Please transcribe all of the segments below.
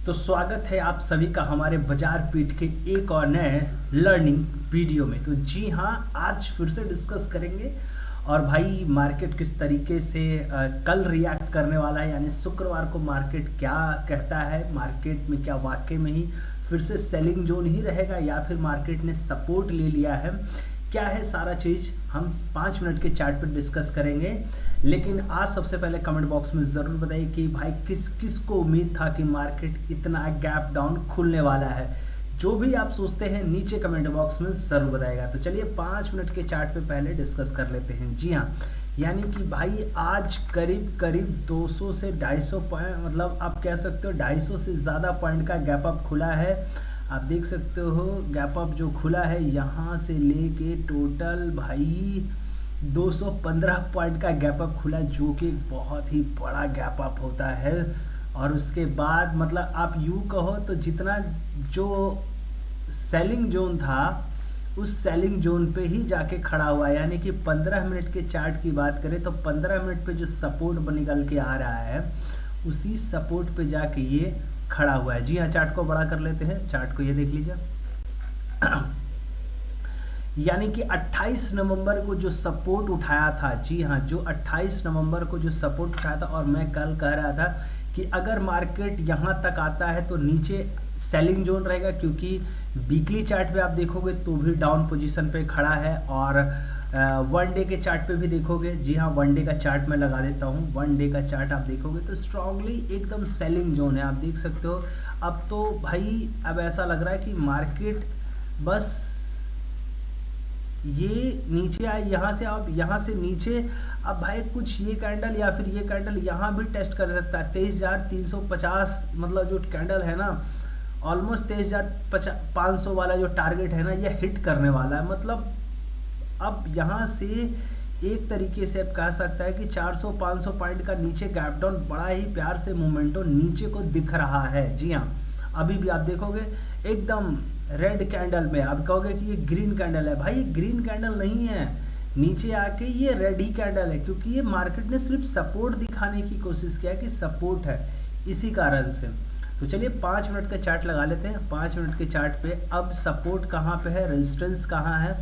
तो स्वागत है आप सभी का हमारे बाजार पीठ के एक और नए लर्निंग वीडियो में। तो जी हाँ, आज फिर से डिस्कस करेंगे और भाई मार्केट किस तरीके से कल रिएक्ट करने वाला है, यानी शुक्रवार को मार्केट क्या कहता है, मार्केट में क्या वाकई में ही फिर से सेलिंग जोन ही रहेगा या फिर मार्केट ने सपोर्ट ले लिया है, क्या है सारा चीज़ हम 5 मिनट के चार्ट पर डिस्कस करेंगे। लेकिन आज सबसे पहले कमेंट बॉक्स में ज़रूर बताइए कि भाई किस किस को उम्मीद था कि मार्केट इतना गैप डाउन खुलने वाला है। जो भी आप सोचते हैं नीचे कमेंट बॉक्स में ज़रूर बताएगा। तो चलिए 5 मिनट के चार्ट पे पहले डिस्कस कर लेते हैं। जी हाँ, यानी कि भाई आज करीब करीब 200 से 250 पॉइंट, मतलब आप कह सकते हो 250 से ज़्यादा पॉइंट का गैप अप खुला है। आप देख सकते हो गैप अप जो खुला है यहाँ से लेके टोटल भाई 215 पॉइंट का गैप अप खुला, जो कि बहुत ही बड़ा गैप अप होता है। और उसके बाद मतलब आप यूँ कहो तो जितना जो सेलिंग जोन था उस सेलिंग जोन पे ही जाके खड़ा हुआ है। यानी कि 15 मिनट के चार्ट की बात करें तो 15 मिनट पे जो सपोर्ट निकल के आ रहा है उसी सपोर्ट पे जाके ये खड़ा हुआ है। जी हाँ, चार्ट को बड़ा कर लेते हैं, चार्ट को ये देख लीजिए। यानी कि 28 नवंबर को जो सपोर्ट उठाया था, जी हाँ, जो 28 नवंबर को जो सपोर्ट उठाया था, और मैं कल कह रहा था कि अगर मार्केट यहाँ तक आता है तो नीचे सेलिंग जोन रहेगा, क्योंकि वीकली चार्ट पे आप देखोगे तो भी डाउन पोजीशन पे खड़ा है, और वन डे के चार्ट पे भी देखोगे, जी हाँ, वन डे का चार्ट मैं लगा देता हूँ, वन डे का चार्ट आप देखोगे तो स्ट्रांगली एकदम सेलिंग जोन है, आप देख सकते हो। अब तो भाई अब ऐसा लग रहा है कि मार्केट बस ये नीचे आए, यहाँ से आप यहाँ से नीचे अब भाई कुछ ये कैंडल या फिर ये कैंडल यहाँ भी टेस्ट कर सकता है। 23,350 मतलब जो कैंडल है ना, ऑलमोस्ट 23,500 वाला जो टारगेट है ना, ये हिट करने वाला है। मतलब अब यहाँ से एक तरीके से आप कह सकता है कि 400-500 पॉइंट का नीचे गैप डाउन बड़ा ही प्यार से मोमेंटो नीचे को दिख रहा है। जी हाँ, अभी भी आप देखोगे एकदम रेड कैंडल में, आप कहोगे कि ये ग्रीन कैंडल है, भाई ये ग्रीन कैंडल नहीं है, नीचे आके ये रेड ही कैंडल है, क्योंकि ये मार्केट ने सिर्फ सपोर्ट दिखाने की कोशिश किया कि सपोर्ट है, इसी कारण से। तो चलिए 5 मिनट का चार्ट लगा लेते हैं। 5 मिनट के चार्ट पे अब सपोर्ट कहाँ पे है, रेजिस्टेंस कहाँ है,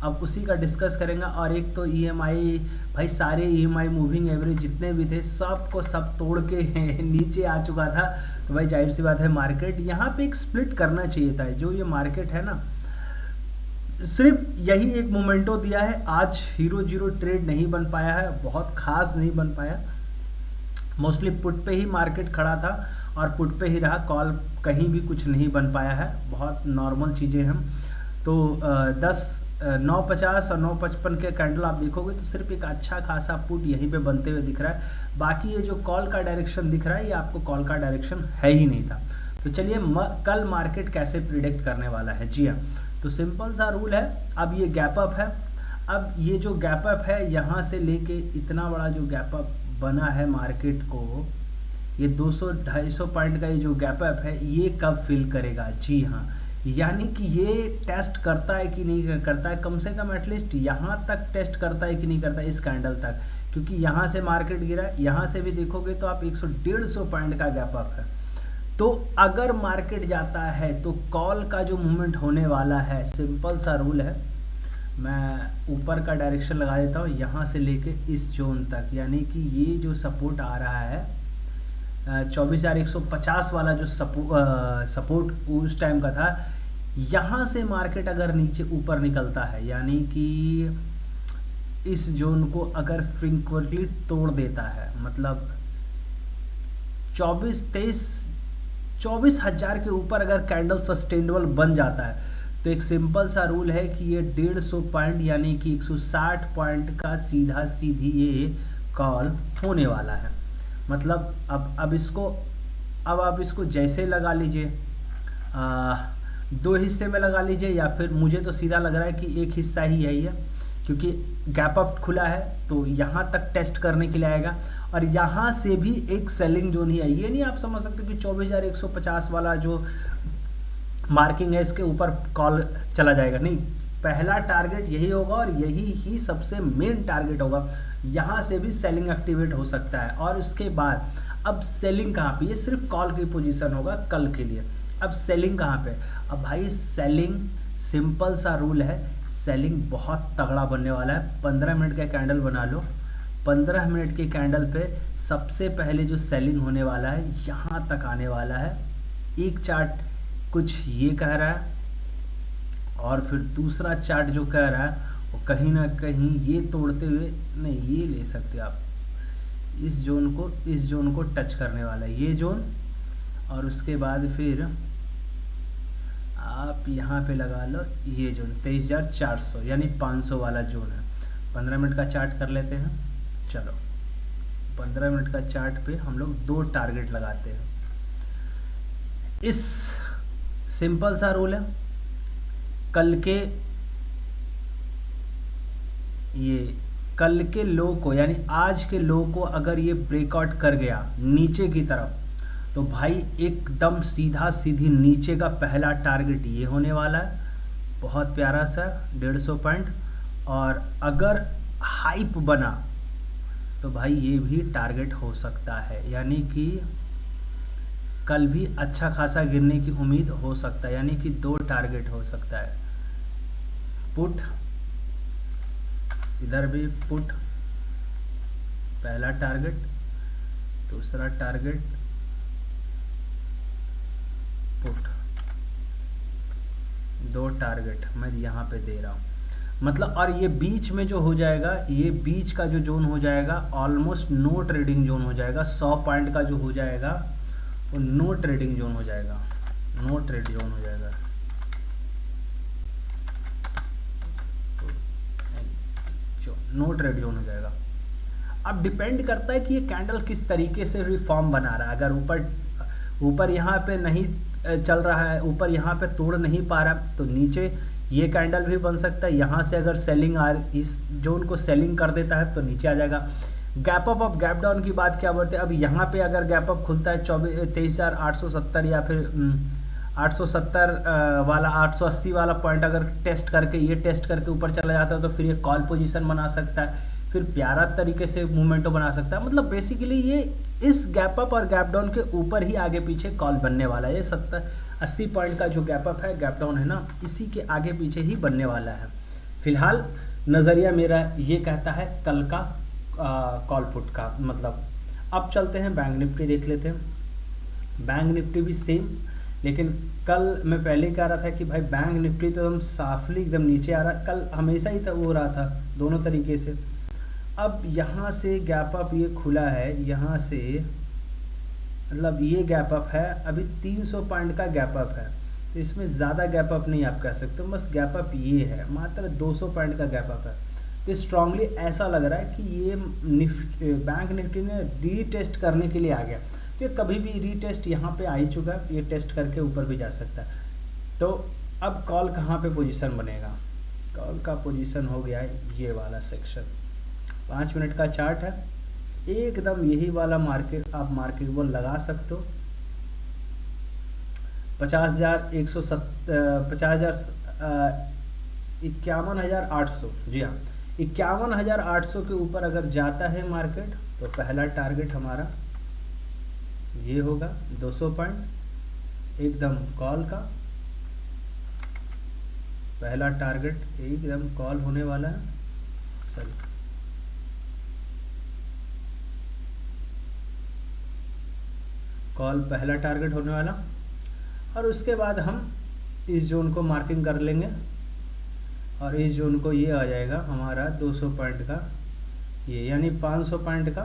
अब उसी का डिस्कस करेंगे। और एक तो ईएमआई, भाई सारे ईएमआई मूविंग एवरेज जितने भी थे सबको सब तोड़ के नीचे आ चुका था। तो भाई जाहिर सी बात है मार्केट यहाँ पे एक स्प्लिट करना चाहिए था। जो ये मार्केट है ना, सिर्फ यही एक मोमेंटो दिया है, आज हीरो जीरो ट्रेड नहीं बन पाया है, बहुत खास नहीं बन पाया। मोस्टली पुट पे ही मार्केट खड़ा था और पुट पे ही रहा, कॉल कहीं भी कुछ नहीं बन पाया है, बहुत नॉर्मल चीज़ें हैं। तो 950 और 955 के कैंडल आप देखोगे तो सिर्फ एक अच्छा खासा पुट यहीं पे बनते हुए दिख रहा है। बाकी ये जो कॉल का डायरेक्शन दिख रहा है, ये आपको कॉल का डायरेक्शन है ही नहीं था। तो चलिए कल मार्केट कैसे प्रिडिक्ट करने वाला है। जी हाँ, तो सिंपल सा रूल है। अब ये गैप अप है, अब ये जो गैप अप है यहाँ से लेके इतना बड़ा जो गैप अप बना है मार्केट को, ये 200-250 पॉइंट का ये जो गैप अप है, ये कब फिल करेगा। जी हाँ, यानी कि ये टेस्ट करता है कि नहीं करता है, कम से कम एटलीस्ट यहाँ तक टेस्ट करता है कि नहीं करता है, इस कैंडल तक, क्योंकि यहाँ से मार्केट गिरा है, यहाँ से भी देखोगे तो आप 100-150 पॉइंट का गैप अप है। तो अगर मार्केट जाता है तो कॉल का जो मूवमेंट होने वाला है, सिंपल सा रूल है, मैं ऊपर का डायरेक्शन लगा देता हूँ, यहाँ से लेके इस जोन तक, यानी कि ये जो सपोर्ट आ रहा है 24,150 वाला जो सपोर्ट उस टाइम का था, यहाँ से मार्केट अगर नीचे ऊपर निकलता है, यानी कि इस जोन को अगर फ्रीक्वेंटली तोड़ देता है, मतलब 24,000 के ऊपर अगर कैंडल सस्टेनेबल बन जाता है, तो एक सिंपल सा रूल है कि ये 150 पॉइंट यानी कि 160 पॉइंट का सीधा सीधी ये कॉल होने वाला है। मतलब अब आप इसको जैसे लगा लीजिए, 2 हिस्से में लगा लीजिए, या फिर मुझे तो सीधा लग रहा है कि एक हिस्सा ही यही है, क्योंकि गैप अप खुला है तो यहाँ तक टेस्ट करने के लिए आएगा, और यहाँ से भी एक सेलिंग जोन ही है। ये नहीं आप समझ सकते कि 24,150 वाला जो मार्किंग है इसके ऊपर कॉल चला जाएगा, नहीं, पहला टारगेट यही होगा और यही ही सबसे मेन टारगेट होगा। यहाँ से भी सेलिंग एक्टिवेट हो सकता है, और उसके बाद अब सेलिंग कहाँ पे, ये सिर्फ कॉल की पोजीशन होगा कल के लिए। अब सेलिंग कहाँ पे, अब भाई सेलिंग सिंपल सा रूल है, सेलिंग बहुत तगड़ा बनने वाला है। 15 मिनट का कैंडल बना लो, 15 मिनट के कैंडल पे सबसे पहले जो सेलिंग होने वाला है यहाँ तक आने वाला है। एक चार्ट कुछ ये कह रहा है और फिर दूसरा चार्ट जो कह रहा है वो कहीं ना कहीं ये तोड़ते हुए, नहीं ये ले सकते आप, इस जोन को टच करने वाला है ये जोन, और उसके बाद फिर आप यहाँ पे लगा लो ये जोन 23,400 यानी 500 वाला जोन है। 15 मिनट का चार्ट कर लेते हैं। चलो 15 मिनट का चार्ट पे हम लोग 2 टारगेट लगाते हैं। इस सिंपल सा रूल है, कल के लो को यानी आज के लो को अगर ये ब्रेकआउट कर गया नीचे की तरफ, तो भाई एकदम सीधी नीचे का पहला टारगेट ये होने वाला है, बहुत प्यारा सा 150 पॉइंट। और अगर हाइप बना तो भाई ये भी टारगेट हो सकता है, यानी कि कल भी अच्छा खासा गिरने की उम्मीद हो सकता है, यानी कि 2 टारगेट हो सकता है। पुट, इधर भी पुट, पहला टारगेट, दूसरा टारगेट, पुट, 2 टारगेट मैं यहाँ पे दे रहा हूँ। मतलब और ये बीच में जो हो जाएगा, ये बीच का जो जोन हो जाएगा ऑलमोस्ट नो ट्रेडिंग जोन हो जाएगा। 100 पॉइंट का जो हो जाएगा वो नो ट्रेडिंग जोन हो जाएगा, नो ट्रेड जोन हो जाएगा। नो ट्रेड जोन हो जाएगा। अब डिपेंड करता है कि ये कैंडल किस तरीके से रिफॉर्म बना रहा है। अगर ऊपर यहाँ पे नहीं चल रहा है, ऊपर यहाँ पे तोड़ नहीं पा रहा, तो नीचे ये कैंडल भी बन सकता है। यहाँ से अगर सेलिंग इस जोन को सेलिंग कर देता है तो नीचे आ जाएगा। गैप अप और गैप डाउन की बात क्या बोलते हैं, अब यहाँ पे अगर गैप अप खुलता है 23,870 या फिर 870 वाला 880 वाला पॉइंट अगर टेस्ट करके ये टेस्ट करके ऊपर चला जाता है तो फिर ये कॉल पोजीशन बना सकता है, फिर प्यारा तरीके से मूवमेंटो बना सकता है। मतलब बेसिकली ये इस गैप अप और गैप डाउन के ऊपर ही आगे पीछे कॉल बनने वाला है। ये 70-80 पॉइंट का जो गैप अप है, गैप डाउन है ना, इसी के आगे पीछे ही बनने वाला है। फिलहाल नज़रिया मेरा ये कहता है कल का कॉल पुट का। मतलब अब चलते हैं बैंक निफ्टी देख लेते हैं। बैंक निफ्टी भी सेम, लेकिन कल मैं पहले कह रहा था कि भाई बैंक निफ्टी तो एकदम साफली एकदम नीचे आ रहा, कल हमेशा ही हो रहा था दोनों तरीके से। अब यहाँ से गैप अप ये खुला है, यहाँ से मतलब ये गैप अप है, अभी 300 पॉइंट का गैप अप है, तो इसमें ज़्यादा गैप अप नहीं आप कह सकते, बस गैप अप ये है, मात्र 200 पॉइंट का गैप अप है। तो स्ट्रांगली ऐसा लग रहा है कि ये बैंक निफ्टी ने रीटेस्ट करने के लिए आ गया। तो ये कभी भी रीटेस्ट यहाँ पे आ ही चुका है, ये टेस्ट करके ऊपर भी जा सकता है। तो अब कॉल कहाँ पे पोजीशन बनेगा, कॉल का पोजीशन हो गया है ये वाला सेक्शन, 5 मिनट का चार्ट है, एकदम यही वाला मार्केट आप मार्केट वो लगा सकते हो। 51,800, जी हाँ 51,800 के ऊपर अगर जाता है मार्केट तो पहला टारगेट हमारा ये होगा 200 पॉइंट एकदम कॉल का, पहला टारगेट एकदम कॉल होने वाला है। सॉरी, कॉल पहला टारगेट होने वाला, और उसके बाद हम इस जोन को मार्किंग कर लेंगे और इस जोन को ये आ जाएगा हमारा 200 पॉइंट का ये, यानी 500 पॉइंट का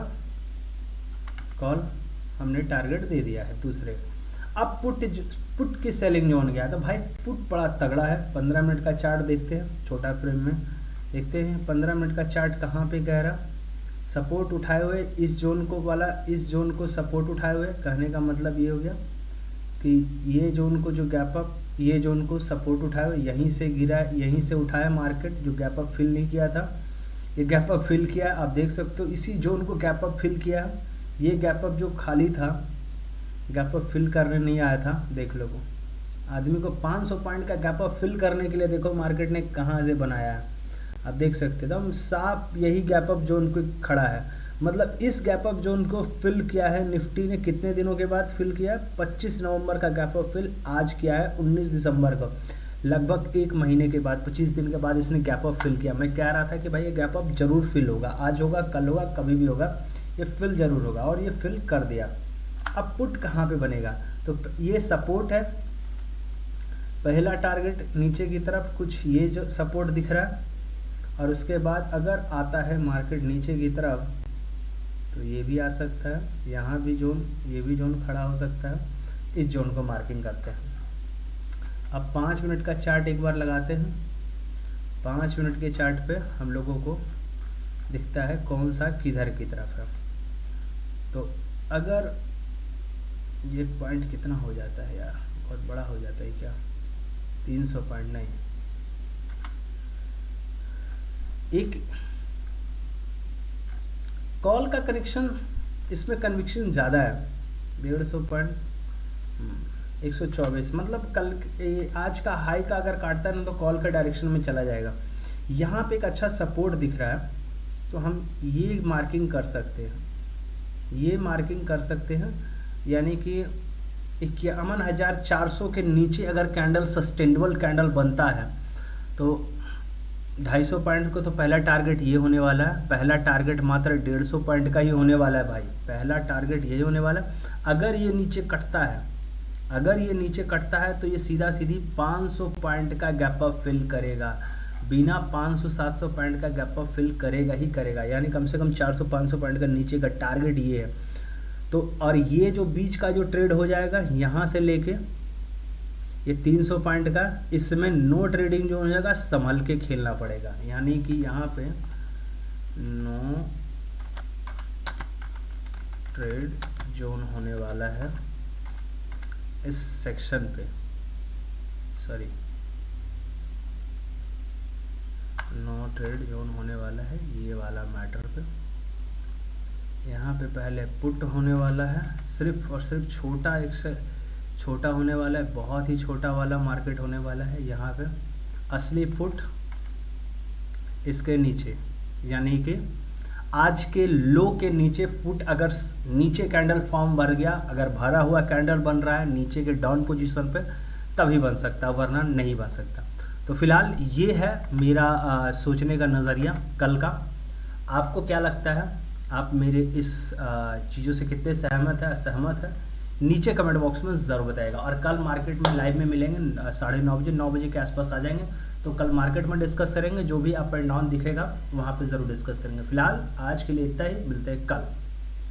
कॉल हमने टारगेट दे दिया है दूसरे। अब पुट की सेलिंग जोन गया, तो भाई पुट बड़ा तगड़ा है। 15 मिनट का चार्ट देखते हैं, छोटा फ्रेम में देखते हैं 15 मिनट का चार्ट कहाँ पे कह रहा, सपोर्ट उठाए हुए इस जोन को वाला, इस जोन को सपोर्ट उठाए हुए, कहने का मतलब ये हो गया कि ये जोन को जो गैप अप, ये जोन को सपोर्ट उठाए हुए, यहीं से गिरा, यहीं से उठाया मार्केट, जो गैप अप फिल नहीं किया था ये गैप अप फिल किया। आप देख सकते हो इसी जोन को गैप अप फिल किया, ये गैप अप जो खाली था गैप अप फिल करने नहीं आया था। देख लो आदमी को 500 पॉइंट का गैप अप फिल करने के लिए देखो मार्केट ने कहाँ से बनाया है, आप देख सकते हो एकदम साफ यही गैप अप जोन को खड़ा है। मतलब इस गैप अप जोन को फिल किया है निफ्टी ने कितने दिनों के बाद फिल किया है? 25 नवंबर का गैप अप फिल आज किया है 19 दिसंबर को, लगभग एक महीने के बाद, 25 दिन के बाद इसने गैप अप फिल किया। मैं कह रहा था कि भाई ये गैप अप जरूर फिल होगा, आज होगा, कल होगा, कभी भी होगा, ये फिल जरूर होगा, और ये फिल कर दिया। अब पुट कहाँ पे बनेगा? तो ये सपोर्ट है, पहला टारगेट नीचे की तरफ कुछ ये जो सपोर्ट दिख रहा है, और उसके बाद अगर आता है मार्केट नीचे की तरफ तो ये भी आ सकता है, यहाँ भी जोन, ये भी जोन खड़ा हो सकता है, इस जोन को मार्किंग करते हैं। अब 5 मिनट का चार्ट एक बार लगाते हैं। 5 मिनट के चार्ट पे हम लोगों को दिखता है कौन सा किधर की तरफ है। तो अगर ये पॉइंट कितना हो जाता है यार, बहुत बड़ा हो जाता है क्या? 300 पॉइंट नहीं, एक कॉल का कनेक्शन, इसमें कन्विक्शन ज़्यादा है, 150 पॉइंट, 124, मतलब कल आज का हाई का अगर काटता है ना तो कॉल का डायरेक्शन में चला जाएगा। यहाँ पे एक अच्छा सपोर्ट दिख रहा है, तो हम ये मार्किंग कर सकते हैं, ये मार्किंग कर सकते हैं, यानी कि 51,400 के नीचे अगर कैंडल सस्टेनेबल कैंडल बनता है तो 250 पॉइंट को तो पहला टारगेट ये होने वाला है, पहला टारगेट मात्र 150 पॉइंट का ही होने वाला है भाई, पहला टारगेट यही होने वाला है। अगर ये नीचे कटता है, अगर ये नीचे कटता है तो ये सीधा सीधी 500 पॉइंट का गैप अप फिल करेगा, बिना 500-700 पॉइंट का गैप अप फिल करेगा ही करेगा, यानी कम से कम 400-500 पॉइंट का नीचे का टारगेट ये है। तो और ये जो बीच का जो ट्रेड हो जाएगा यहाँ से लेके ये 300 पॉइंट का, इसमें नो ट्रेडिंग जो हो जाएगा संभल के खेलना पड़ेगा, यानी कि यहाँ पे नो ट्रेड जोन होने वाला है इस सेक्शन पे, सॉरी नो ट्रेड जोन होने वाला है ये वाला मैटर पे। यहाँ पे पहले पुट होने वाला है, सिर्फ और सिर्फ छोटा, एक से छोटा होने वाला है, बहुत ही छोटा वाला मार्केट होने वाला है। यहाँ पे असली पुट इसके नीचे, यानी कि आज के लो के नीचे पुट अगर नीचे कैंडल फॉर्म भर गया, अगर भरा हुआ कैंडल बन रहा है नीचे के डाउन पोजीशन पे, तभी बन सकता, वरना नहीं बन सकता। तो फिलहाल ये है मेरा सोचने का नज़रिया कल का। आपको क्या लगता है? आप मेरे इस चीज़ों से कितने सहमत है, असहमत है? नीचे कमेंट बॉक्स में ज़रूर बताएगा। और कल मार्केट में लाइव में मिलेंगे 9:30 बजे, 9 बजे के आसपास आ जाएंगे, तो कल मार्केट में डिस्कस करेंगे, जो भी अप एंड डाउन दिखेगा वहाँ पे ज़रूर डिस्कस करेंगे। फिलहाल आज के लिए इतना ही, मिलते हैं कल।